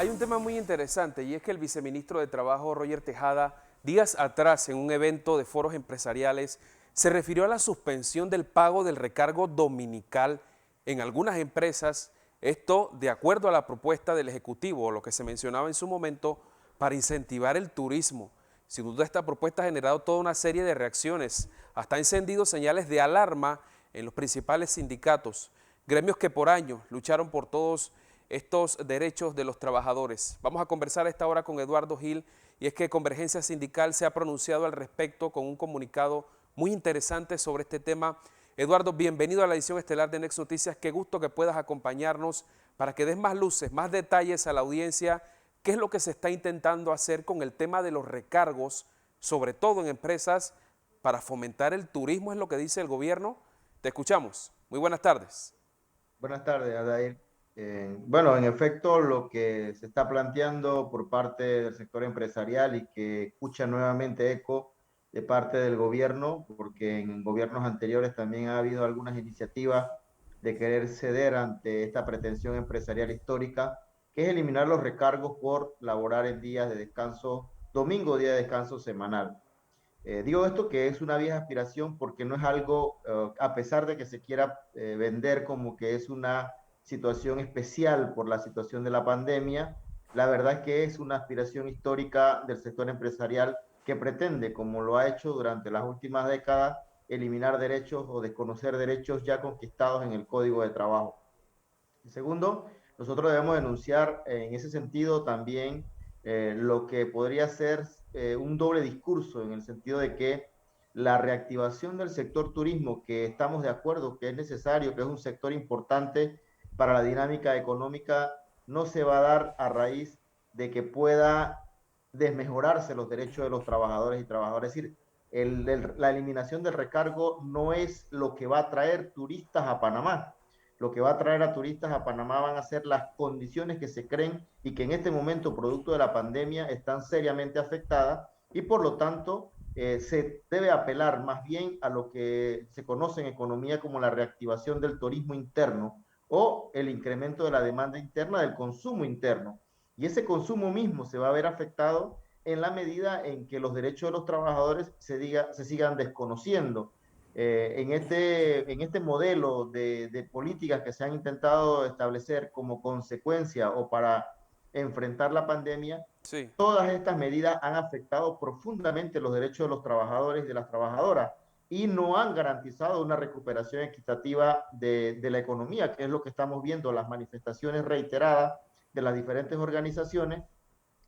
Hay un tema muy interesante y es que el viceministro de Trabajo, Roger Tejada, días atrás en un evento de foros empresariales, se refirió a la suspensión del pago del recargo dominical en algunas empresas, esto de acuerdo a la propuesta del Ejecutivo, o lo que se mencionaba en su momento, para incentivar el turismo. Sin duda esta propuesta ha generado toda una serie de reacciones, hasta ha encendido señales de alarma en los principales sindicatos, gremios que por años lucharon por todos estos derechos de los trabajadores. Vamos a conversar a esta hora con Eduardo Gil, y es que Convergencia Sindical se ha pronunciado al respecto con un comunicado muy interesante sobre este tema. Eduardo, bienvenido a la edición estelar de Next Noticias. Qué gusto que puedas acompañarnos para que des más luces, más detalles a la audiencia. ¿Qué es lo que se está intentando hacer con el tema de los recargos, sobre todo en empresas, para fomentar el turismo? ¿Es lo que dice el gobierno? Te escuchamos. Muy buenas tardes. Buenas tardes, Adair. Bueno, en efecto, lo que se está planteando por parte del sector empresarial y que escucha nuevamente eco de parte del gobierno, porque en gobiernos anteriores también ha habido algunas iniciativas de querer ceder ante esta pretensión empresarial histórica, que es eliminar los recargos por laborar en días de descanso, domingo, día de descanso semanal. Digo esto que es una vieja aspiración porque no es algo, a pesar de que se quiera vender como que es una situación especial por la situación de la pandemia, la verdad es que es una aspiración histórica del sector empresarial que pretende, como lo ha hecho durante las últimas décadas, eliminar derechos o desconocer derechos ya conquistados en el Código de Trabajo. Segundo, nosotros debemos denunciar en ese sentido también lo que podría ser un doble discurso en el sentido de que la reactivación del sector turismo, que estamos de acuerdo que es necesario, que es un sector importante para la dinámica económica, no se va a dar a raíz de que pueda desmejorarse los derechos de los trabajadores y trabajadoras. Es decir, la eliminación del recargo no es lo que va a traer turistas a Panamá. Lo que va a traer a turistas a Panamá van a ser las condiciones que se creen y que en este momento, producto de la pandemia, están seriamente afectadas y por lo tanto se debe apelar más bien a lo que se conoce en economía como la reactivación del turismo interno o el incremento de la demanda interna del consumo interno. Y ese consumo mismo se va a ver afectado en la medida en que los derechos de los trabajadores se sigan desconociendo en este modelo de políticas que se han intentado establecer como consecuencia o para enfrentar la pandemia, Sí. todas estas medidas han afectado profundamente los derechos de los trabajadores y de las trabajadoras y no han garantizado una recuperación equitativa de la economía, que es lo que estamos viendo, las manifestaciones reiteradas de las diferentes organizaciones,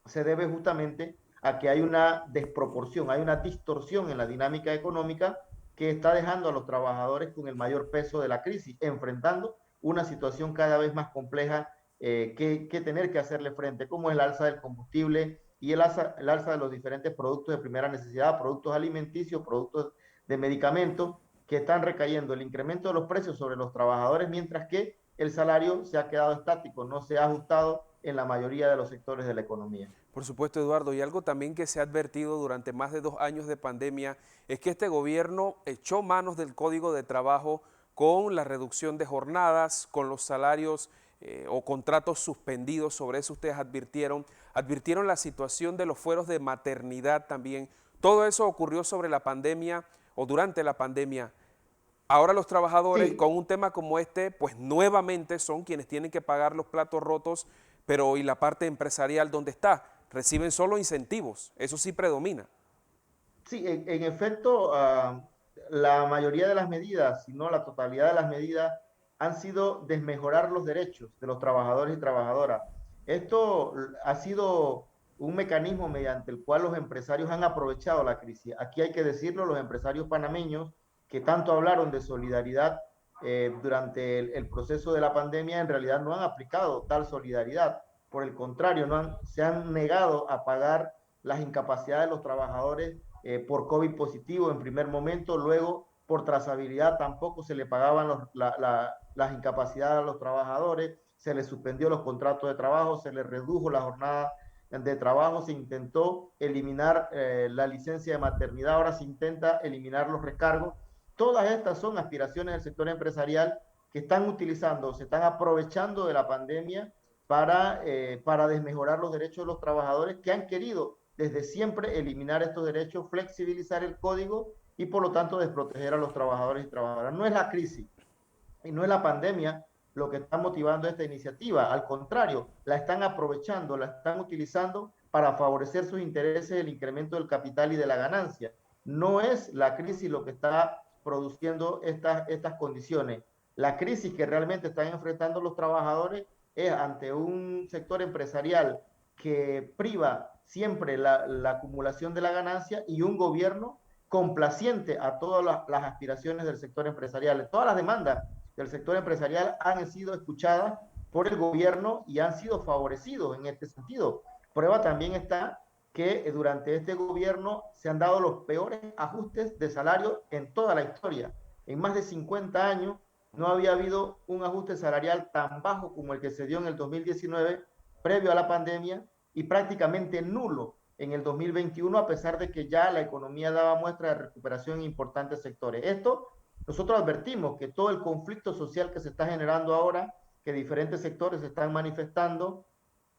se debe justamente a que hay una desproporción, hay una distorsión en la dinámica económica que está dejando a los trabajadores con el mayor peso de la crisis, enfrentando una situación cada vez más compleja que tener que hacerle frente, como es el alza del combustible y el alza de los diferentes productos de primera necesidad, productos alimenticios, productos de medicamentos, que están recayendo el incremento de los precios sobre los trabajadores, mientras que el salario se ha quedado estático, no se ha ajustado en la mayoría de los sectores de la economía. Por supuesto, Eduardo, y algo también que se ha advertido durante más de 2 años de pandemia es que este gobierno echó manos del Código de Trabajo con la reducción de jornadas, con los salarios o contratos suspendidos. Sobre eso ustedes advirtieron la situación de los fueros de maternidad también. Todo eso ocurrió sobre la pandemia o durante la pandemia. Ahora los trabajadores Sí, con un tema como este, pues nuevamente son quienes tienen que pagar los platos rotos, pero ¿y la parte empresarial dónde está? Reciben solo incentivos, eso sí predomina. sí, en efecto, la mayoría de las medidas, si no la totalidad de las medidas, han sido desmejorar los derechos de los trabajadores y trabajadoras. Esto ha sido un mecanismo mediante el cual los empresarios han aprovechado la crisis. Aquí hay que decirlo, los empresarios panameños que tanto hablaron de solidaridad durante el proceso de la pandemia, en realidad no han aplicado tal solidaridad. Por el contrario, se han negado a pagar las incapacidades de los trabajadores por COVID positivo en primer momento, luego por trazabilidad tampoco se le pagaban las incapacidades a los trabajadores, se les suspendió los contratos de trabajo, se les redujo la jornada de trabajo, se intentó eliminar la licencia de maternidad, ahora se intenta eliminar los recargos. Todas estas son aspiraciones del sector empresarial que están utilizando, se están aprovechando de la pandemia para desmejorar los derechos de los trabajadores que han querido desde siempre eliminar estos derechos, flexibilizar el código y por lo tanto desproteger a los trabajadores y trabajadoras. No es la crisis y no es la pandemia lo que está motivando esta iniciativa, al contrario, la están aprovechando, la están utilizando para favorecer sus intereses, el incremento del capital y de la ganancia. No es la crisis lo que está produciendo estas condiciones. La crisis que realmente están enfrentando los trabajadores es ante un sector empresarial que priva siempre la acumulación de la ganancia y un gobierno complaciente a todas las aspiraciones del sector empresarial. Todas las demandas del sector empresarial han sido escuchadas por el gobierno y han sido favorecidos en este sentido. Prueba también está que durante este gobierno se han dado los peores ajustes de salario en toda la historia. En más de 50 años no había habido un ajuste salarial tan bajo como el que se dio en el 2019, previo a la pandemia, y prácticamente nulo en el 2021, a pesar de que ya la economía daba muestra de recuperación en importantes sectores. Esto nosotros advertimos que todo el conflicto social que se está generando ahora, que diferentes sectores se están manifestando,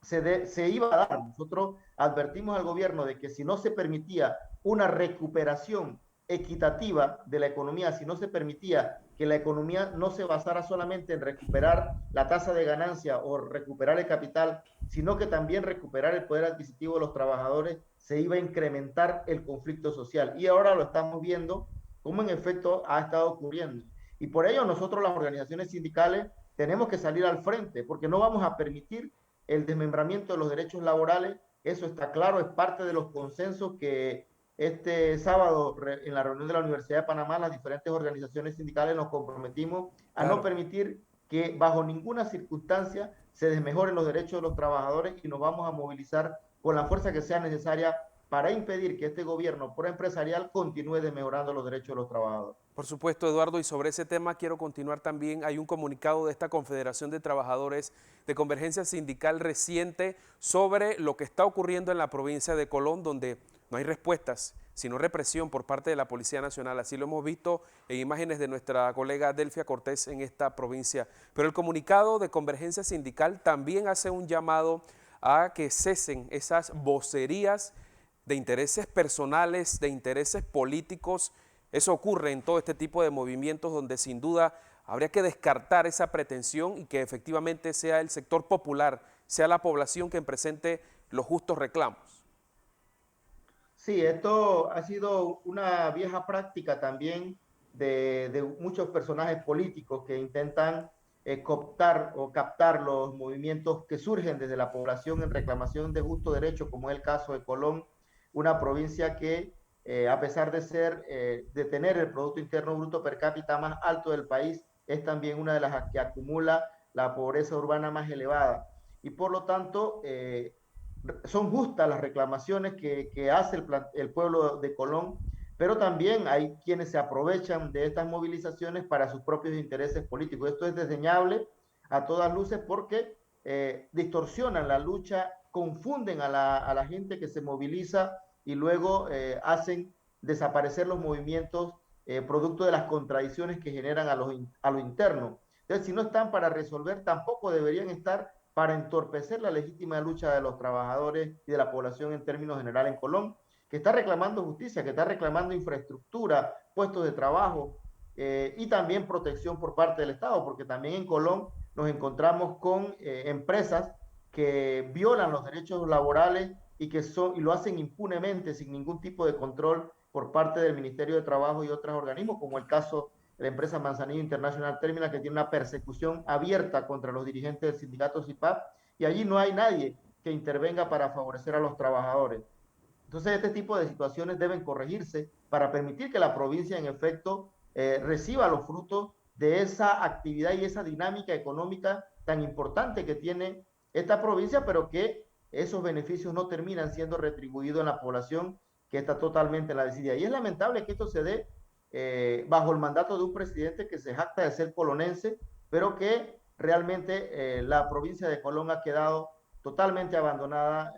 se iba a dar. Nosotros advertimos al gobierno de que si no se permitía una recuperación equitativa de la economía, si no se permitía que la economía no se basara solamente en recuperar la tasa de ganancia o recuperar el capital, sino que también recuperar el poder adquisitivo de los trabajadores, se iba a incrementar el conflicto social. Y ahora lo estamos viendo como en efecto ha estado ocurriendo. Y por ello nosotros las organizaciones sindicales tenemos que salir al frente, porque no vamos a permitir el desmembramiento de los derechos laborales. Eso está claro, es parte de los consensos que este sábado en la reunión de la Universidad de Panamá las diferentes organizaciones sindicales nos comprometimos a no Claro. permitir que bajo ninguna circunstancia se desmejoren los derechos de los trabajadores y nos vamos a movilizar con la fuerza que sea necesaria para impedir que este gobierno proempresarial continúe desmejorando los derechos de los trabajadores. Por supuesto, Eduardo, y sobre ese tema quiero continuar también. Hay un comunicado de esta Confederación de Trabajadores de Convergencia Sindical reciente sobre lo que está ocurriendo en la provincia de Colón, donde no hay respuestas, sino represión por parte de la Policía Nacional. Así lo hemos visto en imágenes de nuestra colega Delfia Cortés en esta provincia. Pero el comunicado de Convergencia Sindical también hace un llamado a que cesen esas vocerías de intereses personales, de intereses políticos. Eso ocurre en todo este tipo de movimientos donde sin duda habría que descartar esa pretensión y que efectivamente sea el sector popular, sea la población quien presente los justos reclamos. Sí, esto ha sido una vieja práctica también de muchos personajes políticos que intentan cooptar o captar los movimientos que surgen desde la población en reclamación de justo derecho, como es el caso de Colón, una provincia que a pesar de tener el Producto Interno Bruto per cápita más alto del país, es también una de las que acumula la pobreza urbana más elevada. Y por lo tanto, son justas las reclamaciones que hace el pueblo de Colón, pero también hay quienes se aprovechan de estas movilizaciones para sus propios intereses políticos. Esto es desdeñable a todas luces porque distorsionan la lucha, confunden a la gente que se moviliza y luego hacen desaparecer los movimientos producto de las contradicciones que generan a lo interno. Entonces, si no están para resolver, tampoco deberían estar para entorpecer la legítima lucha de los trabajadores y de la población en términos generales en Colón, que está reclamando justicia, que está reclamando infraestructura, puestos de trabajo y también protección por parte del Estado, porque también en Colón nos encontramos con empresas que violan los derechos laborales y lo hacen impunemente, sin ningún tipo de control por parte del Ministerio de Trabajo y otros organismos, como el caso de la empresa Manzanillo International Terminal, que tiene una persecución abierta contra los dirigentes del sindicato CIPAP, y allí no hay nadie que intervenga para favorecer a los trabajadores. Entonces, este tipo de situaciones deben corregirse para permitir que la provincia, en efecto, reciba los frutos de esa actividad y esa dinámica económica tan importante que tiene esta provincia, pero que esos beneficios no terminan siendo retribuidos en la población que está totalmente en la desidia. Y es lamentable que esto se dé bajo el mandato de un presidente que se jacta de ser colonense, pero que realmente la provincia de Colón ha quedado totalmente abandonada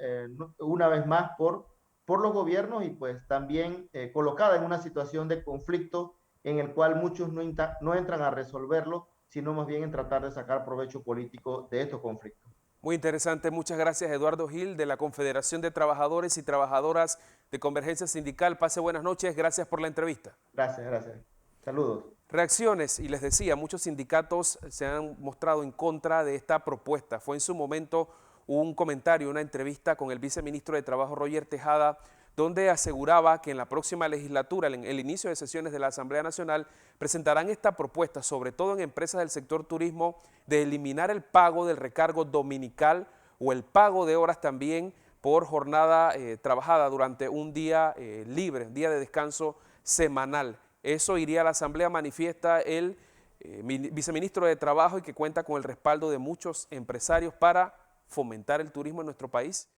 una vez más por los gobiernos y pues también colocada en una situación de conflicto en el cual muchos no entran a resolverlo, sino más bien en tratar de sacar provecho político de estos conflictos. Muy interesante, muchas gracias Eduardo Gil de la Confederación de Trabajadores y Trabajadoras de Convergencia Sindical. Pase buenas noches, gracias por la entrevista. Gracias, gracias. Saludos. Reacciones, y les decía, muchos sindicatos se han mostrado en contra de esta propuesta. Fue en su momento un comentario, una entrevista con el viceministro de Trabajo Roger Tejada, donde aseguraba que en la próxima legislatura, en el inicio de sesiones de la Asamblea Nacional, presentarán esta propuesta, sobre todo en empresas del sector turismo, de eliminar el pago del recargo dominical o el pago de horas también por jornada trabajada durante un día libre, un día de descanso semanal. Eso iría a la Asamblea, manifiesta el viceministro de Trabajo, y que cuenta con el respaldo de muchos empresarios para fomentar el turismo en nuestro país.